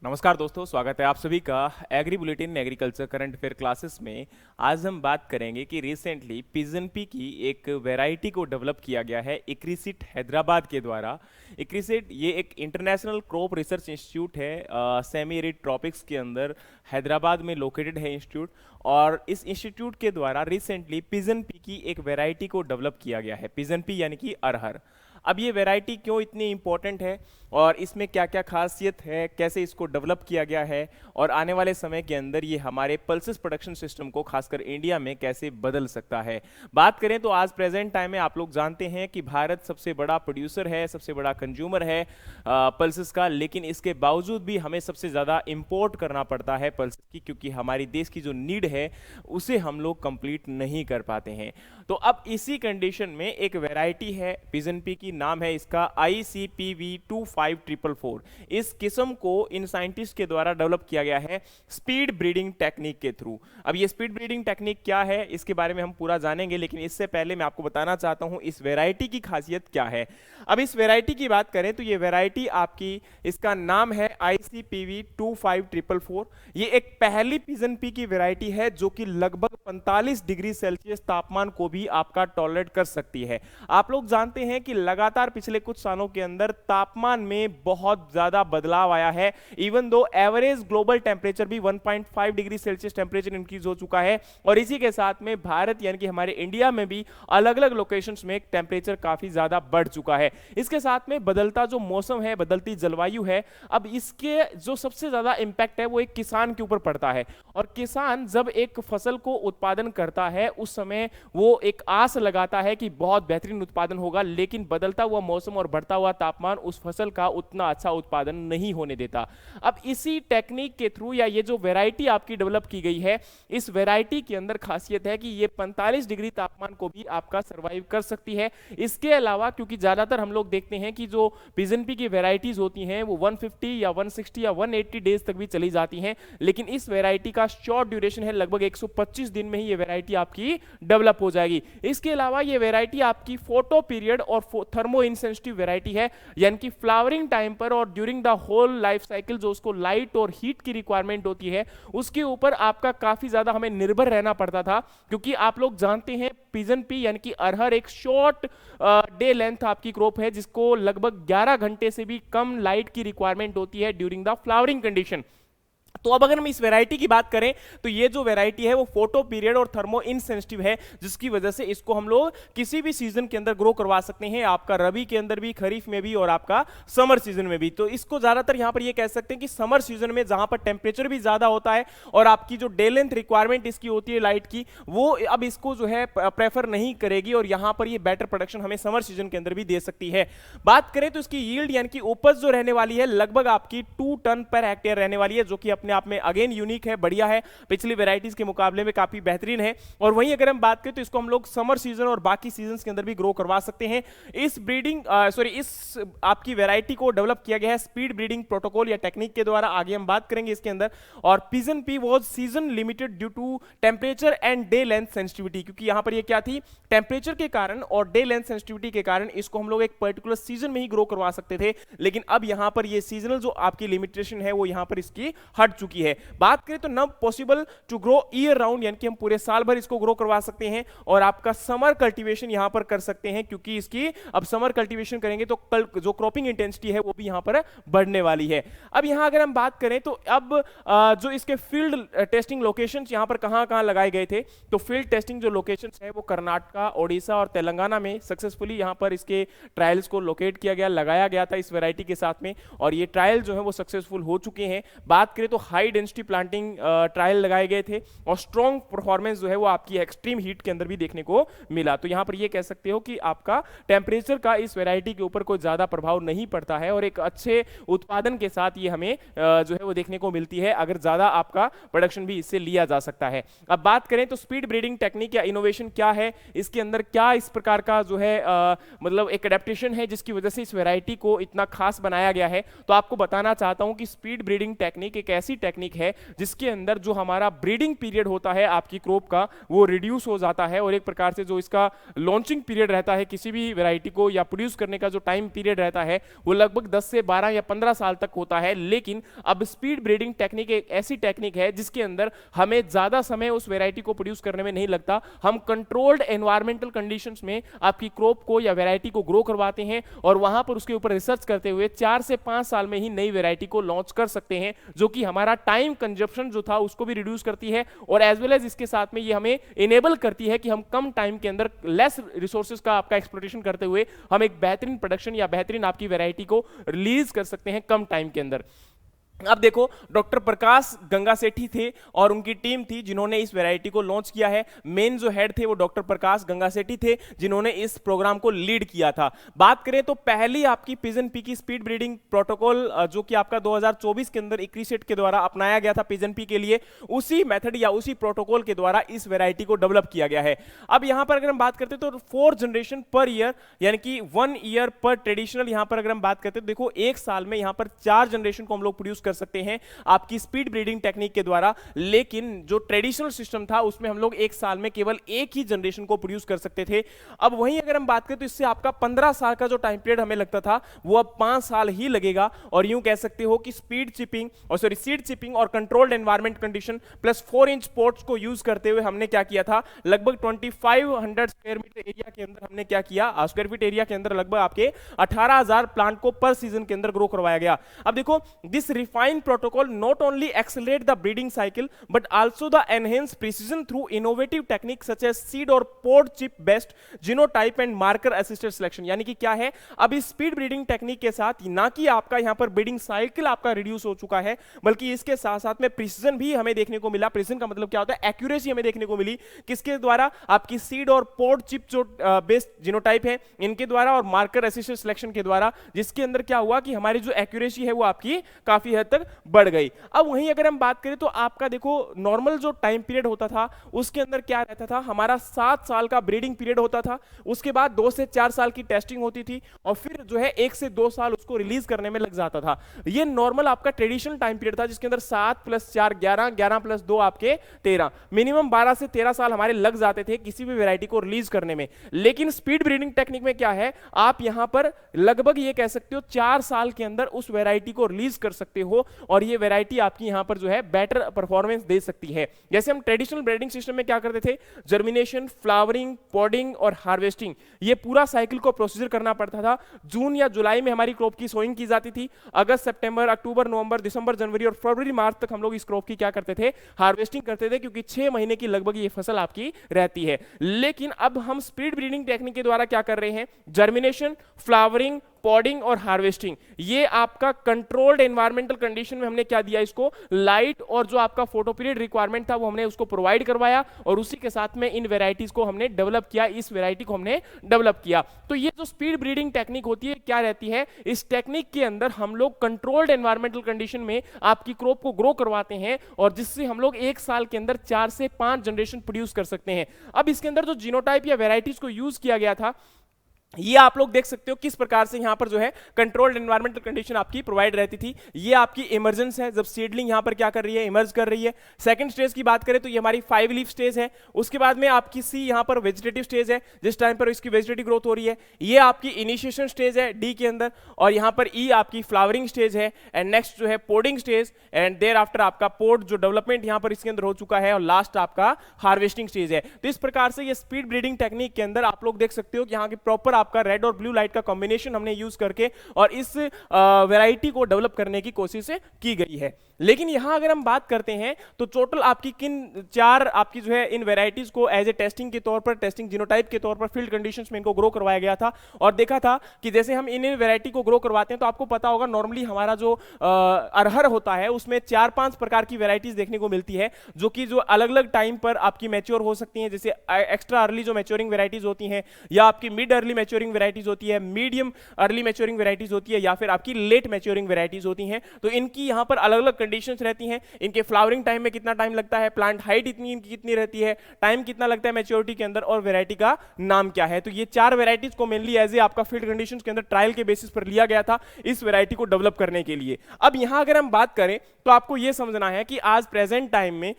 नमस्कार दोस्तों, स्वागत है आप सभी का agri bulletin agriculture current affair classes में। आज हम बात करेंगे कि रिसेंटली पिजन पी की एक वैरायटी को डेवलप किया गया है इक्रिसिट हैदराबाद के द्वारा। इक्रिसिट ये एक इंटरनेशनल क्रॉप रिसर्च इंस्टीट्यूट है, सेमी एरिड ट्रॉपिक्स के अंदर हैदराबाद में लोकेटेड है इंस्टीट्यूट। और इस इंस्टीट्यूट के द्वारा रिसेंटली पिजन पी की एक वैरायटी को डेवलप किया गया है, पिजन पी यानी कि अरहर। अब ये वैरायटी क्यों इतनी इंपॉर्टेंट है और इसमें क्या क्या खासियत है, कैसे इसको डेवलप किया गया है और आने वाले समय के अंदर ये हमारे पल्सेस प्रोडक्शन सिस्टम को खासकर इंडिया में कैसे बदल सकता है। बात करें तो आज प्रेजेंट टाइम में आप लोग जानते हैं कि भारत सबसे बड़ा प्रोड्यूसर है, सबसे बड़ा कंज्यूमर है पल्सेस का, लेकिन इसके बावजूद भी हमें सबसे ज़्यादा इंपोर्ट करना पड़ता है पल्सेस की, क्योंकि हमारी देश की जो नीड है उसे हम लोग कंप्लीट नहीं कर पाते हैं। तो अब इसी कंडीशन में एक वैरायटी है पिजन पी की, नाम है इसका ICPV25444। इस किस्म को इन साइंटिस्ट के द्वारा डेवलप किया गया है स्पीड ब्रीडिंग टेक्निक के थ्रू। अब ये स्पीड ब्रीडिंग टेक्निक क्या है इसके बारे में हम पूरा जानेंगे, लेकिन इससे पहले मैं आपको बताना चाहता हूं इस वैरायटी की खासियत क्या है। अब इस वैरायटी की बात करें तो ये वैरायटी आपकी, इसका नाम है ICPV25444। ये एक पहली पिजन पी की वैरायटी है जो कि लगभग 45 डिग्री सेल्सियस तापमान को भी आपका टॉलरेट कर सकती है। आप लोग जानते हैं कि लगातार पिछले कुछ सालों के अंदर तापमान में बहुत ज्यादा बदलाव आया है। Even though average global temperature भी 1.5 डिग्री सेल्सियस टेम्परेचर इंक्रीज हो चुका है, और इसी के साथ में भारत यानी कि हमारे इंडिया में भी अलग अलग लोकेशंस में टेम्परेचर काफी ज्यादा बढ़ चुका है। इसके साथ में बदलता जो मौसम है, बदलती जलवायु है, अब इसके जो सबसे ज्यादा इंपैक्ट है वो एक किसान के ऊपर पड़ता है। और किसान जब एक फसल को उत्पादन करता है उस समय वो एक आस लगाता है कि बहुत बेहतरीन उत्पादन होगा, लेकिन बदलता हुआ मौसम और बढ़ता हुआ तापमान उस फसल का उतना अच्छा उत्पादन नहीं होने देता। अब इसी टेक्निक के थ्रू या ये जो वैरायटी आपकी डेवलप की गई है, इस वैरायटी के अंदर खासियत है कि ये 45 डिग्री तापमान को भी आपका सर्वाइव कर सकती है। इसके अलावा क्योंकि ज्यादातर हम लोग देखते हैं कि जो पिजन पी की वैरायटीज होती हैं वो 150 या 160 या 180 डेज तक भी चली जाती हैं, लेकिन इस वैरायटी का शॉर्ट ड्यूरेशन है, लगभग 125 दिन में ही ये वैरायटी आपकी डेवलप हो जाएगी। इसके अलावा ये वैरायटी आपकी फोटो पीरियड और थर्मो इनसेंसिटिव वैरायटी है, यानी कि फ्लावरिंग टाइम पर और during the whole life cycle जो उसको लाइट और हीट की रिक्वायरमेंट होती है उसके ऊपर आपका काफी ज्यादा हमें निर्भर रहना पड़ता था, क्योंकि आप लोग जानते हैं पिजन पी यानी कि अरहर एक शॉर्ट डे लेंथ आपकी क्रॉप है जिसको लगभग 11 घंटे से भी कम लाइट की रिक्वायरमेंट होती है ड्यूरिंग द फ्लावरिंग कंडीशन। तो अब अगर हम इस वैरायटी की बात करें तो ये जो वैरायटी है वो फोटो पीरियड और थर्मो इनसेंसिटिव है, जिसकी वजह से इसको हम लोग किसी भी सीजन के अंदर ग्रो करवा सकते हैं, आपका रबी के अंदर भी, खरीफ में भी और आपका समर सीजन में भी। तो इसको ज्यादातर यहां पर ये कह सकते हैं कि समर सीजन में जहां पर टेम्परेचर भी ज्यादा होता है और आपकी जो डे लेंथ रिक्वायरमेंट इसकी होती है लाइट की, वो अब इसको जो है प्रेफर नहीं करेगी और यहां पर ये बेटर प्रोडक्शन हमें समर सीजन के अंदर भी दे सकती है। बात करें तो इसकी यील्ड यानी कि उपज जो रहने वाली है लगभग आपकी 2 टन पर हेक्टेयर रहने वाली है, जो कि अपने आप में अगेन यूनिक है, बढ़िया है, पिछली वैरायटीज के मुकाबले में काफी बेहतरीन है। और वहीं अगर हम बात करें तो इसको हम लोग समर सीजन और बाकी सीजन के अंदर भी ग्रो करवा सकते हैं। इस इस आपकी वैरायटी को डेवलप किया गया है स्पीड ब्रीडिंग प्रोटोकॉल या टेक्निक के द्वारा, आगे हम बात करेंगे इसके अंदर। और pigeon pea was season limited due to temperature and day length sensitivity, क्योंकि यहां पर ये क्या थी, टेम्परेचर के कारण और डे लेंथ सेंसिटिविटी के कारण इसको हम लोग एक पर्टिकुलर सीजन में ही ग्रो करवा सकते थे, लेकिन अब यहां पर ये सीजनल जो आपकी लिमिटेशन है वो यहां पर इसकी हट चुकी है। बात करें तो now possible to grow year round, यानी कि हम पूरे साल भर इसको ग्रो करवा सकते हैं और आपका समर कल्टीवेशन यहां पर कर सकते हैं, क्योंकि इसकी अब समर कल्टीवेशन करेंगे तो जो क्रॉपिंग इंटेंसिटी है वो भी यहां पर बढ़ने वाली है। अब यहां अगर हम बात करें तो अब जो इसके फील्ड टेस्टिंग लोकेशंस यहां पर कहां-कहां लगाए गए थे, तो फील्ड टेस्टिंग जो लोकेशंस है वो कर्नाटका, ओडिशा और तेलंगाना में सक्सेसफुली यहां पर इसके ट्रायल्स को लोकेट किया गया, लगाया गया था इस वैरायटी के साथ में, और ये ट्रायल जो है वो सक्सेसफुल हो चुके हैं। बात करें तो हाई डेंसिटी प्लांटिंग ट्रायल लगाए गए थे और स्ट्रॉन्ग परफॉर्मेंस जो है वो आपकी एक्सट्रीम हीट के अंदर भी देखने को मिला। तो यहां पर ये कह सकते हो कि आपका टेम्परेचर का इस वैरायटी के ऊपर कोई ज्यादा प्रभाव नहीं पड़ता है और एक अच्छे उत्पादन के साथ ये हमें जो है वो देखने को मिलती है, अगर ज्यादा आपका प्रोडक्शन भी इससे लिया जा सकता है। अब बात करें तो स्पीड ब्रीडिंग टेक्निक या इनोवेशन क्या है, इसके अंदर क्या इस प्रकार का जो है मतलब एक एडेप्टेशन है जिसकी वजह से इस वैरायटी को इतना खास बनाया गया है, तो आपको बताना चाहता हूं कि स्पीड ब्रीडिंग टेक्निक एक ऐसी ऐसी टेक्निक है जिसके अंदर जो हमारा ब्रीडिंग पीरियड होता है आपकी क्रॉप का वो रिड्यूस हो जाता है, और एक प्रकार से जो इसका लॉन्चिंग पीरियड रहता है किसी भी वैरायटी को या प्रोड्यूस करने का जो टाइम पीरियड रहता है वो लगभग 10 से 12 या 15 साल तक होता है। लेकिन अब स्पीड ब्रीडिंग टेक्निक एक ऐसी टेक्निक है जिसके अंदर हमें ज्यादा समय उस वैरायटी को प्रोड्यूस करने में नहीं लगता। हम कंट्रोल्ड एनवायरमेंटल कंडीशंस में आपकी क्रॉप को या वैरायटी को ग्रो करवाते हैं और वहां पर उसके ऊपर रिसर्च करते हुए 4 से 5 साल में ही नई वैरायटी को लॉन्च कर सकते हैं, जो कि हमारा टाइम कंजप्शन जो था उसको भी रिड्यूस करती है, और एज वेल एज इसके साथ में ये हमें इनेबल करती है कि हम कम टाइम के अंदर लेस रिसोर्सेज का आपका एक्सप्लोटेशन करते हुए हम एक बेहतरीन प्रोडक्शन या बेहतरीन आपकी वैरायटी को रिलीज कर सकते हैं कम टाइम के अंदर। अब देखो, डॉक्टर प्रकाश गंगासेठी थे और उनकी टीम थी जिन्होंने इस वैरायटी को लॉन्च किया है। मेन जो हेड थे वो डॉक्टर प्रकाश गंगासेठी थे जिन्होंने इस प्रोग्राम को लीड किया था। बात करें तो पहली आपकी पिजन पी की स्पीड ब्रीडिंग प्रोटोकॉल जो कि आपका 2024 के अंदर इक्रीसेट के द्वारा अपनाया गया था पिजन पी के लिए, उसी मेथड या उसी प्रोटोकॉल के द्वारा इस वैरायटी को डेवलप किया गया है। अब यहां पर अगर हम बात करते तो 4 जनरेशन पर ईयर, यानी कि 1 ईयर पर ट्रेडिशनल, यहां पर अगर हम बात करते तो देखो एक साल में यहां पर 4 जनरेशन को हम लोग प्रोड्यूस कर सकते हैं आपकी स्पीड ब्रीडिंग टेक्निक के द्वारा। लेकिन जो ट्रेडिशनल सिस्टम था उसमें हम लोग एक साल में केवल एक ही जनरेशन को प्रोड्यूस कर सकते थे। अब वहीं अगर हम बात करें तो इससे आपका 15 साल का जो टाइम पीरियड हमें लगता था वो अब 5 साल ही लगेगा, और यूं कह सकते हो कि सीड चिपिंग और controlled environment condition plus 4 inch ports को यूज करते हुए हमने क्या किया था, लगभग 2500 स्क्वायर मीटर एरिया के अंदर हमने क्या किया, स्क्वायर फीट एरिया के अंदर लगभग आपके 18,000 प्लांट को पर सीजन के अंदर ग्रो करवाया गया। अब देखो, this refined protocol not only accelerate the breeding cycle but also the enhance precision through innovative techniques such as seed or pod chip based genotype and marker assisted selection। यानी कि क्या है, अब इस स्पीड ब्रीडिंग टेक्निक के साथ ना कि आपका यहां पर ब्रीडिंग साइकिल आपका रिड्यूस हो चुका है, बल्कि इसके साथ साथ में प्रिसीजन भी हमें देखने को मिला। प्रिसीजन का मतलब क्या होता है, एक्यूरेसी हमें देखने को मिली, किसके द्वारा, आपकी सीड और पोड चिप जो बेस्ड जीनोटाइप है इनके द्वारा और मार्कर असिस्टेड सिलेक्शन के द्वारा, जिसके अंदर क्या हुआ कि हमारी जो एक्यूरेसी है वो आपकी काफी हद तक बढ़ गई। अब वहीं अगर हम बात करें तो आपका देखो नॉर्मल जो टाइम पीरियड होता था उसके अंदर क्या रहता था, हमारा 7 साल का ब्रीडिंग पीरियड होता था, उसके बाद 2 से 4 साल की टेस्टिंग होती थी और फिर जो है 1 से 2 साल उसको रिलीज करने में लग जाता था। ये नॉर्मल आपका ट्रेडिशनल टाइम पीरियड था जिसके अंदर 7 + 4 11, 11 + 2 आपके 13, मिनिमम 12 से 13 साल हमारे लग जाते थे किसी भी वैरायटी को रिलीज करने में। लेकिन स्पीड ब्रीडिंग टेक्निक में क्या है, आप यहां पर लगभग ये कह सकते हो 4 साल के अंदर उस वैरायटी को रिलीज कर सकते हो और ये वैरायटी आपकी यहां पर जो है बेटर परफॉर्मेंस दे सकती है। जैसे हम ट्रेडिशनल ब्रीडिंग सिस्टम में क्या करते थे, जर्मिनेशन, फ्लावरिंग, पॉडिंग और हार्वेस्टिंग, ये पूरा साइकिल को प्रोसीजर करना पड़ता था। जून या जुलाई में हमारी क्रॉप की सोइंग की जाती थी, अगस्त, सितंबर, अक्टूबर, नवंबर, दिसंबर, जनवरी और फरवरी, मार्च तक हम लोग इस क्रॉप की क्या करते थे, हार्वेस्टिंग करते थे, क्योंकि 6 महीने की लगभग ये फसल आपकी रहती है। लेकिन अब हम स्पीड ब्रीडिंग टेक्निक के द्वारा क्या कर रहे हैं, जर्मिनेशन, फ्लावरिंग, पॉडिंग और हार्वेस्टिंग, ये आपका कंट्रोल्ड एनवायरमेंटल कंडीशन में हमने क्या दिया, इसको लाइट और जो आपका फोटो पीरियड रिक्वायरमेंट था वो हमने उसको प्रोवाइड करवाया और उसी के साथ में इन वेराइटीज को हमने डेवलप किया, इस वेराइटी को हमने डेवलप किया। तो ये जो स्पीड ब्रीडिंग टेक्निक होती है क्या रहती है, इस टेक्निक के अंदर हम लोग कंट्रोल्ड एनवायरमेंटल कंडीशन में आपकी क्रॉप को ग्रो करवाते हैं और जिससे हम लोग 1 साल के अंदर 4 से 5 जनरेशन प्रोड्यूस कर सकते हैं। अब इसके अंदर जो जीनोटाइप या वेराइटीज को यूज किया गया था ये आप लोग देख सकते हो किस प्रकार से यहां पर जो है कंट्रोल्ड एनवायरमेंटल कंडीशन आपकी प्रोवाइड रहती थी। ये आपकी इमर्जेंस है, जब सीडलिंग यहां पर क्या कर रही है, इमर्ज कर रही है। सेकंड स्टेज की बात करें तो ये हमारी 5 लीफ स्टेज है। उसके बाद में आपकी सी यहां पर वेजिटेटिव स्टेज है, जिस टाइम पर इसकी वेजिटेटिव ग्रोथ हो रही है। ये आपकी इनिशिएशन स्टेज है डी के अंदर, और यहां पर ई आपकी फ्लावरिंग स्टेज है, एंड नेक्स्ट जो है पोडिंग स्टेज, एंड देयर आफ्टर आपका पोड जो डेवलपमेंट यहां पर इसके अंदर हो चुका है, और लास्ट आपका हार्वेस्टिंग स्टेज है। तो इस प्रकार से ये स्पीड ब्रीडिंग टेक्निक के अंदर आप लोग देख सकते हो कि यहां की प्रॉपर आपका रेड और ब्लू लाइट का कॉम्बिनेशन हमने यूज करके और इस वैरायटी को डेवलप करने की कोशिश की गई है। लेकिन यहां अगर हम बात करते हैं तो टोटल आपकी किन 4 आपकी जो है इन वैरायटीज को एज ए टेस्टिंग के तौर पर, टेस्टिंग जीनोटाइप के तौर पर फील्ड कंडीशंस में इनको ग्रो करवाया गया था और देखा था कि जैसे हम इन वैरायटी को ग्रो करवाते हैं तो आपको पता होगा नॉर्मली हमारा जो अरहर होता है उसमें 4-5 प्रकार की वैरायटीज देखने को मिलती है जो कि जो अलग अलग टाइम पर आपकी मैच्योर हो सकती हैं, जैसे एक्स्ट्रा अर्ली जो मैच्योरिंग वैरायटीज होती हैं या आपकी मिड अर्ली मैच्योरिंग वेराइटीज होती है, मीडियम अर्ली मैच्योरिंग वेराइटीज होती है, या फिर आपकी लेट मैच्योरिंग वेराइटीज होती हैं। तो इनकी यहाँ पर अलग अलग कंडीशंस रहती हैं। इनके फ्लावरिंग टाइम में कितना टाइम लगता है, प्लांट हाइट इतनी इनकी कितनी रहती है, टाइम कितना लगता है मैच्योरिटी के अंदर, और वेराइटी का नाम क्या है। तो ये 4 वेराइटीज को मेनली एज ए आपका फील्ड कंडीशंस के अंदर ट्रायल के बेसिस पर लिया गया था इस वेराइटी को डेवलप करने के लिए। अब यहां अगर हम बात करें तो आपको यह समझना है कि आज प्रेजेंट टाइम में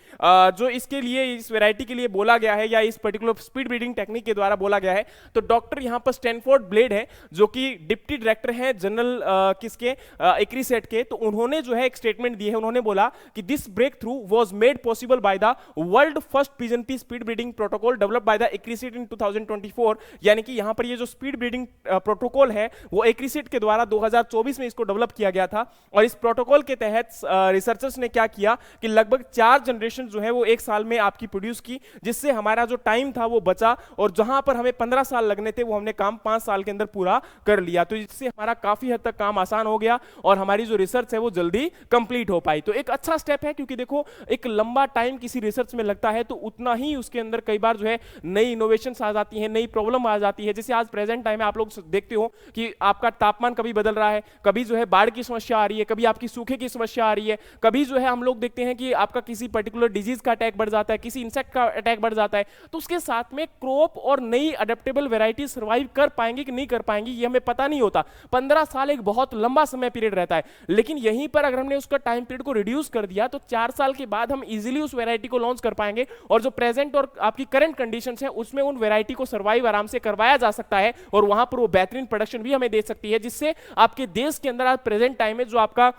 जो इसके लिए इस वेराइटी के लिए बोला गया है या इस पर्टिकुलर स्पीड ब्रीडिंग टेक्निक के द्वारा बोला गया है, तो डॉक्टर यहां पर स्टैनफोर्ड ब्लेड है जो कि डिप्टी डायरेक्टर है जनरल किसके एक्रीसेट के। तो उन्होंने जो है एक स्टेटमेंट दी है, उन्होंने बोला कि this breakthrough was made possible by the world first pigeon pea speed breeding protocol developed by the ICRISAT in 2024। यानी कि यहां पर ये जो स्पीड ब्रीडिंग प्रोटोकॉल है वो एक्रीसेट के द्वारा 2024 में इसको डेवलप किया गया था। और इस प्रोटोकॉल के तहत रिसर्चर्स ने क्या किया कि लगभग 4 जनरेशन जो है वो एक साल में आपकी प्रोड्यूस की, जिससे हमारा जो टाइम था वो बचा, और जहां पर हमें 15 साल लगने थे वो हमने काम 5 साल के अंदर पूरा कर लिया। तो इससे हमारा काफी हद तक काम आसान हो गया और हमारी जो रिसर्च है वो जल्दी कंप्लीट हो पाई। तो एक अच्छा स्टेप है, क्योंकि देखो एक लंबा टाइम किसी रिसर्च में लगता है तो उतना ही उसके अंदर कई बार जो है नई इनोवेशंस आ जाती है, नई प्रॉब्लम आ जाती है। जैसे आज प्रेजेंट टाइम में आप लोग देखते हो कि आपका तापमान कभी बदल रहा है, कभी जो है बाढ़ की समस्या आ रही है, कभी आपकी सूखे की समस्या आ रही है, कभी जो है हम लोग देखते हैं कि आपका किसी पर्टिकुलर डिजीज का अटैक बढ़ जाता है, किसी इंसेक्ट का अटैक बढ़ जाता है। तो उसके साथ में क्रॉप और नई अडेप्टेबल वैरायटी सर्वाइव कर पाएंगे कि नहीं कर पाएंगी ये हमें पता नहीं होता। 15 साल एक बहुत लंबा समय पीरियड रहता है, लेकिन यहीं पर अगर हमने उसका टाइम पीरियड को रिड्यूस कर दिया तो 4 साल के बाद हम इजीली उस वैरायटी को लॉन्च कर पाएंगे, और जो प्रेजेंट और आपकी करंट कंडीशंस है उसमें उन वैरायटी को सर्वाइव आराम से करवाया जा सकता है, और वहां पर वो बेहतरीन प्रोडक्शन भी हमें दे सकती है, जिससे आपके देश के अंदर आज प्रेजेंट टाइम में जो आपका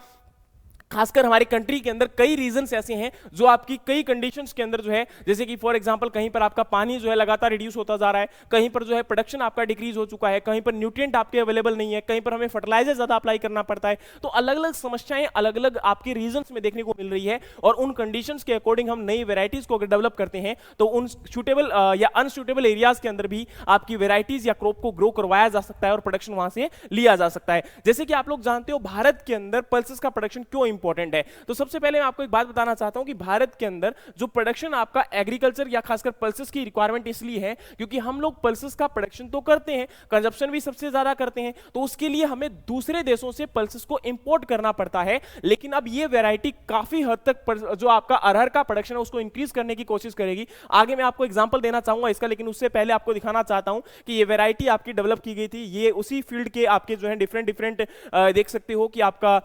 खासकर हमारी कंट्री के अंदर कई रीजंस ऐसे हैं जो आपकी कई कंडीशंस के अंदर जो है, जैसे कि फॉर एग्जांपल कहीं पर आपका पानी जो है लगातार रिड्यूस होता जा रहा है, कहीं पर जो है प्रोडक्शन आपका डिक्रीज हो चुका है, कहीं पर न्यूट्रिएंट आपके अवेलेबल नहीं है, कहीं पर हमें फर्टिलाइजर ज्यादा अप्लाई करना पड़ता है। तो अलग अलग समस्याएं अलग अलग आपके रीजंस में देखने को मिल रही है, और उन कंडीशंस के अकॉर्डिंग हम नई वेराइटीज को अगर डेवलप करते हैं तो उन सुटेबल या अनसुटेबल एरियाज के अंदर भी आपकी वेराइटीज या क्रॉप को ग्रो करवाया जा सकता है और प्रोडक्शन वहां से लिया जा सकता है। जैसे कि आप लोग जानते हो भारत के अंदर पल्सेस का प्रोडक्शन क्यों इंपॉर्टेंट है। तो सबसे पहले मैं आपको एक बात बताना चाहता हूं कि भारत के अंदर जो प्रोडक्शन आपका एग्रीकल्चर या खासकर पल्सेस की रिक्वायरमेंट इसलिए है क्योंकि हम लोग पल्सेस का प्रोडक्शन तो करते हैं, कंजप्शन भी सबसे ज्यादा करते हैं, तो उसके लिए हमें दूसरे देशों से पल्सेस को इंपोर्ट करना पड़ता है। लेकिन अब ये वैरायटी काफी हद तक जो आपका अरहर का प्रोडक्शन है उसको इंक्रीज करने की कोशिश करेगी। आगे मैं आपको एग्जांपल देना चाहूंगा इसका, लेकिन उससे पहले आपको दिखाना चाहता हूं कि ये वैरायटी आपकी डेवलप की गई थी, ये उसी फील्ड के आपके जो है डिफरेंट देख सकते हो कि आपका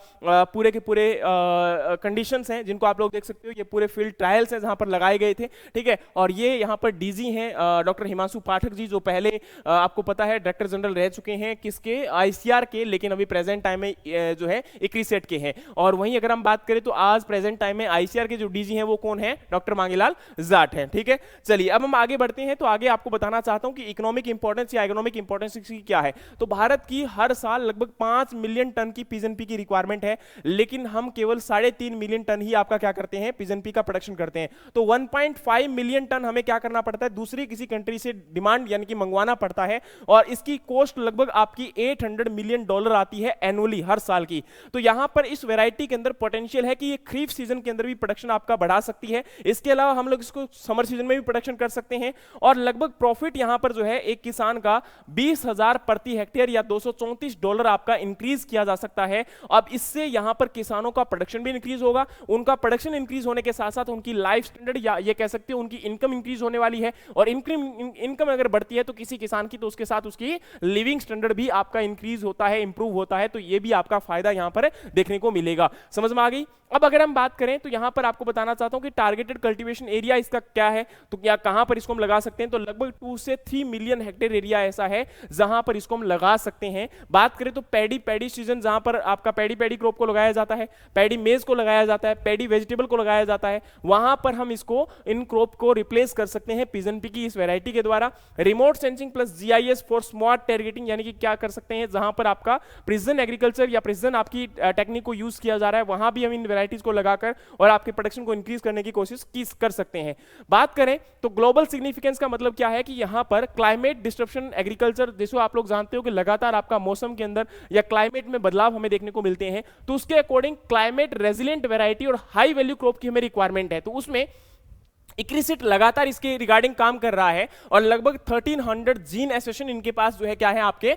पूरे के पूरे कंडीशंस हैं जिनको आप लोग देख सकते हो, ये पूरे फील्ड ट्रायल्स हैं जहां पर लगाए गए थे, ठीक है। और ये यहां पर डीजी हैं डॉक्टर हिमांशु पाठक जी, जो पहले आपको पता है डायरेक्टर जनरल रह चुके हैं किसके, आईसीआर के, लेकिन अभी प्रेजेंट टाइम में जो है एक्रीसेट के हैं। और वहीं अगर हम बात करें तो आज प्रेजेंट टाइम में आईसीआर के जो डीजी हैं वो कौन है, डॉक्टर मांगीलाल जाट हैं, ठीक है। चलिए अब हम आगे बढ़ते हैं, तो आगे आपको बताना चाहता हूं कि इकोनॉमिक इंपॉर्टेंस या इकोनॉमिक इंपॉर्टेंस क्या है। तो भारत की हर साल लगभग 5 मिलियन टन की पिजन पी की रिक्वायरमेंट है, लेकिन हम केवल 3.5 मिलियन टन ही आपका क्या करते हैं, पिजन पी का प्रोडक्शन करते हैं। तो 1.5 मिलियन टन हमें क्या करना पड़ता है, दूसरी किसी कंट्री से डिमांड यानी कि मंगवाना पड़ता है, और इसकी कॉस्ट लगभग आपकी $800 मिलियन आती है एनुअली हर साल की। तो यहां पर इस वैरायटी के अंदर पोटेंशियल है कि ये खरीफ सीजन के अंदर भी प्रोडक्शन आपका बढ़ा सकती है, इसके अलावा हम लोग इसको समर सीजन में भी प्रोडक्शन कर सकते हैं, और लगभग प्रॉफिट यहां पर जो है एक किसान का 20,000 प्रति हेक्टेयर या $234 आपका इंक्रीज किया जा सकता है। अब इससे यहां पर किसानों का प्रोडक्शन भी इंक्रीज होगा, उनका प्रोडक्शन इंक्रीज होने के साथ साथ उनकी लाइफ स्टैंडर्ड या ये कह सकते हैं उनकी इनकम इंक्रीज होने वाली है, और इनकम अगर बढ़ती है तो किसी किसान की, तो उसके साथ उसकी लिविंग स्टैंडर्ड भी आपका इंक्रीज होता है, इंप्रूव होता है, तो ये भी आपका फायदा यहां पर देखने को मिलेगा। समझ में आ गई। अब अगर हम बात करें तो यहां पर आपको बताना चाहता हूं कि टारगेटेड कल्टीवेशन एरिया इसका क्या है, तो क्या कहां पर इसको हम लगा सकते हैं, तो लगभग 2 से 3 मिलियन हेक्टेयर एरिया ऐसा है जहां पर इसको हम लगा सकते हैं। बात करें तो पैडी सीजन, जहां पर आपका पैडी क्रॉप को लगाया जाता है, पैडी मेज को लगाया जाता है, पैडी वेजिटेबल को लगाया जाता है, वहां पर हम इसको इन क्रॉप को रिप्लेस कर सकते हैं पिजन पी की इस वैरायटी के द्वारा। Remote sensing plus GIS for smart targeting, यानी कि क्या कर सकते हैं, जहां पर आपका प्रिसिजन एग्रीकल्चर या प्रिसिजन आपकी टेक्निक को यूज किया जा रहा है, वहां भी हम इन वैरायटीज को लगाकर और आपके प्रोडक्शन को इंक्रीज करने की कोशिश कर सकते हैं। बात करें तो ग्लोबल सिग्निफिकेंस का मतलब क्या है कि यहां पर क्लाइमेट डिस्ट्रप्शन एग्रीकल्चर, जैसे आप लोग जानते हो कि लगातार आपका मौसम के अंदर या क्लाइमेट में बदलाव हमें देखने को मिलते हैं, तो उसके अकॉर्डिंग क्लाइमेट रेजिलिएंट वैरायटी और हाई वैल्यू क्रॉप की हमें रिक्वायरमेंट है। तो उसमें इक्रिसिट लगातार इसके रिगार्डिंग काम कर रहा है और लगभग 1300 जीन एसोसिएशन इनके पास जो है क्या है, आपके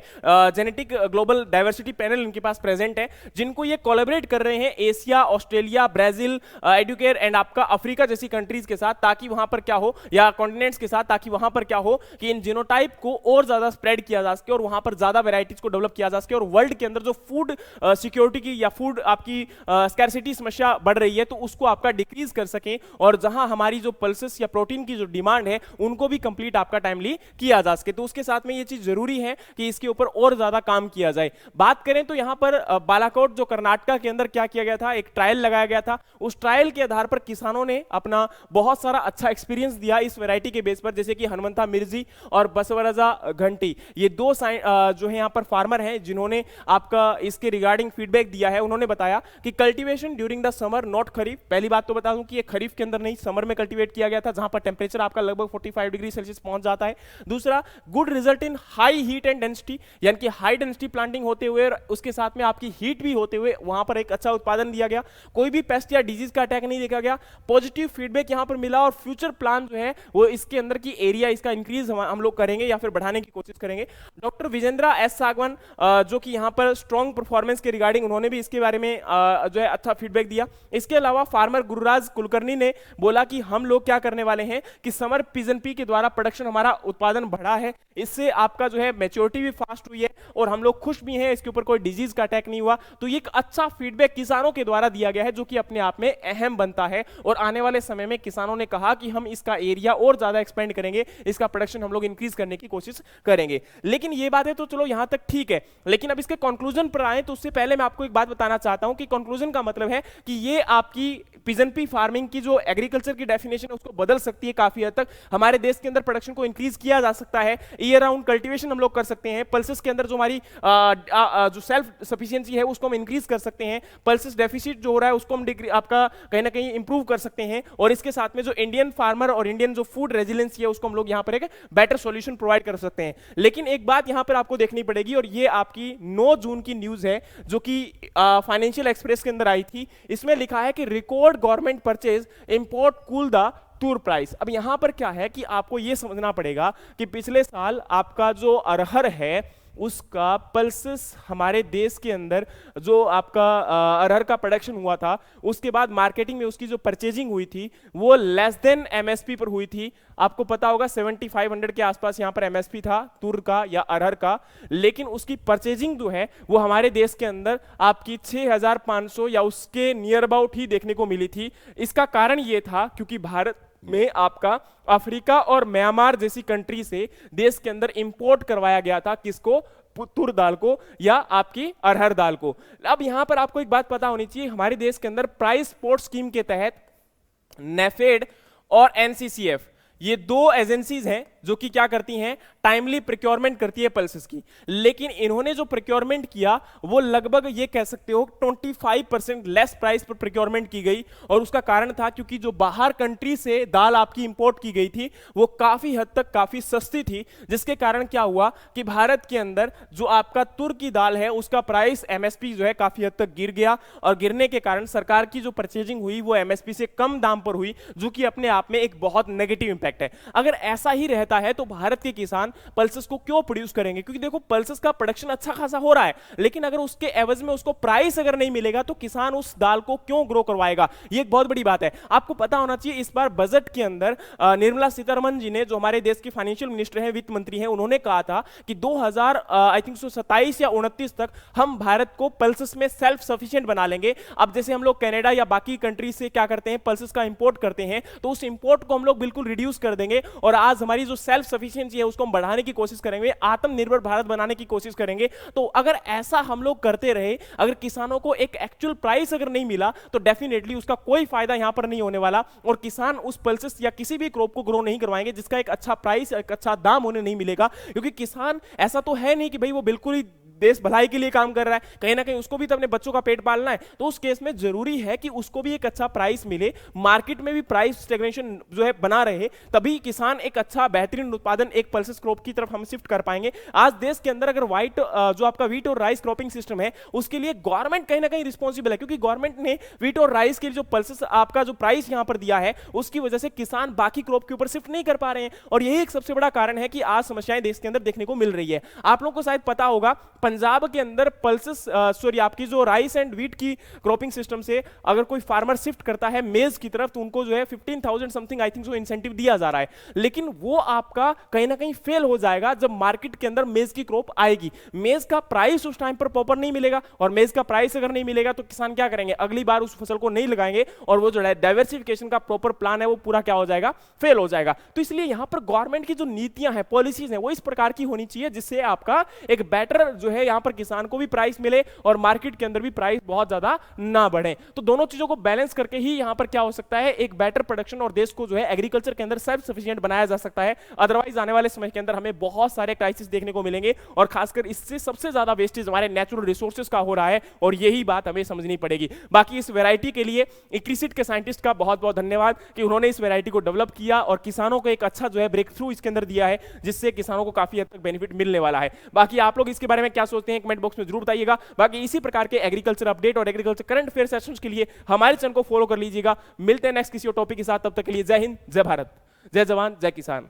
जेनेटिक ग्लोबल डाइवर्सिटी पैनल इनके पास प्रेजेंट है, जिनको ये कोलैबोरेट कर रहे हैं Asia, Australia, Brazil, Educare and आपका अफ्रीका जैसी कंट्रीज के साथ, ताकि वहां पर क्या हो, या कॉन्टिनेंट्स के साथ, ताकि वहां पर क्या हो कि इन जीनोटाइप को और ज्यादा स्प्रेड किया जा सके और वहां पर ज्यादा वेराइटीज को डेवलप किया जा सके और वर्ल्ड के अंदर जो फूड सिक्योरिटी की या फूड आपकी स्कैरसिटी समस्या बढ़ रही है तो उसको आपका डिक्रीज कर सके, और जहां हमारी जो पल्सेस या प्रोटीन की जो डिमांड है उनको भी कंप्लीट आपका टाइमली किया जा सके। तो उसके साथ में ये चीज जरूरी है कि इसके ऊपर और ज्यादा काम किया जाए। बात करें तो यहां पर बालाकोट जो कर्नाटका के अंदर क्या किया गया था, एक ट्रायल लगाया गया था। उस ट्रायल के आधार पर किसानों ने अपना बहुत सारा अच्छा एक्सपीरियंस दिया इस वैरायटी के बेस पर, जैसे कि हनुमंता मिर्जी और बसवराजा घंटी, ये दो जो है यहां पर फार्मर हैं जिन्होंने आपका इसके रिगार्डिंग फीडबैक दिया है। उन्होंने बताया कि cultivation during the summer not kharif, पहली बात तो बता दूं कि ये खरीफ के अंदर नहीं समर में कल्टीवेट किया गया था, जहां पर टेंपरेचर आपका लगभग 45 डिग्री सेल्सियस पहुंच जाता है। दूसरा, good result in high heat and density, यानी कि हाई डेंसिटी प्लांटिंग होते हुए उसके साथ में आपकी हीट भी होते हुए वहां पर एक अच्छा उत्पादन दिया गया। कोई भी पेस्ट या डिजीज का अटैक नहीं देखा गया। पॉजिटिव फीडबैक यहां पर मिला और फ्यूचर प्लान जो है वो इसके अंदर की एरिया इसका इंक्रीज हम लोग करेंगे या फिर बढ़ाने की कोशिश करेंगे। डॉक्टर विजेंद्रा एस सागवान जो कि यहां पर स्ट्रॉन्ग परफॉर्मेंस के रिगार्डिंग उन्होंने भी इसके बारे में जो है अच्छा फीडबैक दिया। इसके अलावा फार्मर गुरुराज कुलकर्णी ने बोला कि हम लोग क्या करने वाले हैं कि समर पिजन पी के द्वारा प्रोडक्शन हमारा उत्पादन बढ़ा है, इससे आपका जो है मैच्योरिटी भी फास्ट हुई है और हम लोग खुश भी हैं, इसके ऊपर कोई डिजीज का अटैक नहीं हुआ। तो ये एक अच्छा फीडबैक किसानों के द्वारा दिया गया है जो कि अपने आप में अहम बनता है और आने वाले समय में किसानों ने कहा कि हम इसका एरिया और ज्यादा एक्सपेंड करेंगे, इसका प्रोडक्शन हम लोग इंक्रीज करने की कोशिश करेंगे। लेकिन ये बात है तो चलो यहां तक ठीक है, लेकिन अब इसके कंक्लूजन पर आए तो उससे पहले मैं आपको एक बात बताना चाहता हूं कि कंक्लूजन का मतलब है कि ये आपकी पिजन पी फार्मिंग की जो एग्रीकल्चर की डेफिनेशन है उसको बदल सकती है काफी हद तक। हमारे देश के अंदर प्रोडक्शन को इंक्रीज किया जा सकता है, ईयर राउंड कल्टीवेशन हम लोग कर सकते हैं, पल्सेस के अंदर जो हमारी जो सेल्फ सफिशिएंसी है उसको हम इंक्रीज कर सकते हैं, पल्सेस डेफिसिट जो हो रहा है उसको हम आपका कहीं ना कहीं इंप्रूव कर सकते हैं, और इसके साथ में जो इंडियन फार्मर और इंडियन जो फूड रेजिलेंसी है उसको हम लोग यहां पर एक बेटर सॉल्यूशन प्रोवाइड कर सकते हैं। लेकिन एक बात यहां पर आपको देखनी पड़ेगी, और ये आपकी 9 जून की न्यूज है जो कि फाइनेंशियल एक्सप्रेस के अंदर आई थी। इसमें लिखा है कि record government purchase import cool the Toor price. अब यहां पर क्या है कि आपको यह समझना पड़ेगा कि पिछले साल आपका जो अरहर है उसका पल्सेस हमारे देश के अंदर जो आपका अरहर का प्रोडक्शन हुआ था उसके बाद मार्केटिंग में उसकी जो परचेजिंग हुई थी वो लेस देन एमएसपी पर हुई थी। आपको पता होगा 7500 के आसपास यहां पर एमएसपी था तुर का या अरहर का, लेकिन उसकी परचेजिंग जो है वो हमारे देश के अंदर आपकी 6500 या उसके नियर अबाउट ही देखने को मिली थी। इसका कारण ये था क्योंकि भारत में आपका अफ्रीका और म्यांमार जैसी कंट्री से देश के अंदर इंपोर्ट करवाया गया था, किसको? तुर दाल को या आपकी अरहर दाल को। अब यहां पर आपको एक बात पता होनी चाहिए, हमारे देश के अंदर प्राइस सपोर्ट स्कीम के तहत नेफेड और एनसीसीएफ ये 2 एजेंसीज हैं जो कि क्या करती हैं, टाइमली प्रोक्योरमेंट करती है पल्सेस की। लेकिन इन्होंने जो प्रोक्योरमेंट किया वो लगभग ये कह सकते हो 25% लेस प्राइस पर प्रोक्योरमेंट की गई, और उसका कारण था क्योंकि जो बाहर कंट्री से दाल आपकी इंपोर्ट की गई थी वो काफी हद तक काफी सस्ती थी, जिसके कारण क्या हुआ कि भारत के अंदर जो आपका तुर की दाल है उसका प्राइस एमएसपी जो है काफी हद तक गिर गया, और गिरने के कारण सरकार की जो परचेजिंग हुई वो एमएसपी से कम दाम पर हुई, जो कि अपने आप में एक बहुत नेगेटिव इंपैक्ट है। अगर ऐसा ही रहता है तो भारत के किसान पल्सेस को क्यों प्रोड्यूस करेंगे? क्योंकि देखो पल्सेस का प्रोडक्शन अच्छा खासा हो रहा है, लेकिन अगर उसके एवज में उसको प्राइस अगर नहीं मिलेगा तो किसान उस दाल को क्यों ग्रो करवाएगा? ये एक बहुत बड़ी बात है। आपको पता होना चाहिए इस बार बजट के अंदर निर्मला सीतारमण जी ने, जो हमारे देश की फाइनेंशियल मिनिस्टर हैं, वित्त मंत्री हैं, उन्होंने कहा था कि 2027 या 29 तक हम भारत को पल्सेस में सेल्फ सफिशिएंट बना लेंगे। अब जैसे हम लोग कनाडा या बाकी कंट्री से क्या करते हैं, पल्सेस का इंपोर्ट करते हैं, तो उस इंपोर्ट को हम लोग बिल्कुल रिड्यूस कर देंगे और आज हमारी जो सेल्फ सफिशिएंसी है उसको हम बढ़ाने की कोशिश करेंगे, आत्मनिर्भर भारत बनाने की कोशिश करेंगे। तो अगर ऐसा हम लोग करते रहे, अगर किसानों को एक एक्चुअल प्राइस अगर नहीं मिला तो डेफिनेटली उसका कोई फायदा यहां पर नहीं होने वाला, और किसान उस पल्सेस या किसी भी क्रॉप को ग्रो नहीं करवाएंगे जिसका एक अच्छा प्राइस, एक अच्छा दाम उन्हें नहीं मिलेगा। क्योंकि किसान ऐसा तो है नहीं कि भाई वो बिल्कुल ही देश भलाई के लिए काम कर रहा है, कहीं ना कहीं उसको भी तो अपने बच्चों का पेट पालना है, तो उस केस में जरूरी है कि उसको भी एक अच्छा प्राइस मिले, मार्केट में भी प्राइस स्टेग्नेशन जो है बना रहे, तभी किसान एक अच्छा बेहतरीन उत्पादन एक पल्सेस क्रॉप की तरफ हम शिफ्ट कर पाएंगे। आज देश के अंदर अगर व्हाइट जो आपका वीट और राइस क्रॉपिंग सिस्टम है उसके लिए गवर्नमेंट कहीं ना कहीं रिस्पॉन्सिबल है, क्योंकि गवर्नमेंट ने वीट और राइस के लिए जो पल्सेस आपका जो प्राइस यहां पर दिया है उसकी वजह से किसान बाकी क्रॉप के ऊपर शिफ्ट नहीं कर पा रहे हैं, और यही एक सबसे बड़ा कारण है कि आज समस्याएं देश के अंदर देखने को मिल रही है। आप लोगों को शायद पता होगा पंजाब के अंदर पल्सेस सॉरी आपकी जो राइस एंड वीट की क्रॉपिंग सिस्टम से अगर कोई फार्मर शिफ्ट करता है मेज की तरफ तो उनको जो है 15,000 समथिंग आई थिंक जो इंसेंटिव दिया जा रहा है, लेकिन वो आपका कहीं ना कहीं फेल हो जाएगा जब मार्केट के अंदर मेज की क्रॉप आएगी। मेज का प्राइस उस टाइम पर प्रॉपर नहीं मिलेगा, और मेज का प्राइस अगर नहीं मिलेगा तो किसान क्या करेंगे, अगली बार उस फसल को नहीं लगाएंगे, और वो जो है डाइवर्सिफिकेशन का प्रॉपर प्लान है वो पूरा क्या हो जाएगा, फेल हो जाएगा। तो इसलिए यहां पर गवर्नमेंट की जो नीतियां हैं, पॉलिसीज हैं, वो इस प्रकार की होनी चाहिए जिससे आपका एक बेटर जो है यहां पर किसान को भी प्राइस मिले और मार्केट के अंदर भी प्राइस बहुत ज्यादा ना बढ़े। तो दोनों चीजों को बैलेंस करके ही यहां पर क्या हो सकता है, एक बेटर प्रोडक्शन और देश को जो है एग्रीकल्चर के अंदर सेल्फ सफिशिएंट बनाया जा सकता है। अदरवाइज आने वाले समय के अंदर हमें बहुत सारे क्राइसिस देखने को मिलेंगे, और खासकर इससे सबसे ज्यादा वेस्टेज हमारे नेचुरल रिसोर्सेज का हो रहा है, और यही बात हमें समझनी पड़ेगी। बाकी इस वैरायटी के लिए इक्रिसिट के साइंटिस्ट का बहुत बहुत धन्यवाद कि उन्होंने इस वैरायटी को डेवलप किया और किसानों को एक अच्छा जो है ब्रेक थ्रू इसके अंदर दिया है, जिससे किसानों को काफी हद तक बेनिफिट मिलने वाला है। बाकी आप लोग इसके बारे में क्या सोचते हैं कमेंट बॉक्स में जरूर बताइएगा। बाकी इसी प्रकार के एग्रीकल्चर अपडेट और एग्रीकल्चर करंट अफेयर सेशंस के लिए हमारे चैनल को फॉलो कर लीजिएगा। मिलते हैं नेक्स्ट किसी और टॉपिक के साथ, तब तक के लिए जय हिंद, जय भारत, जय जवान, जय किसान।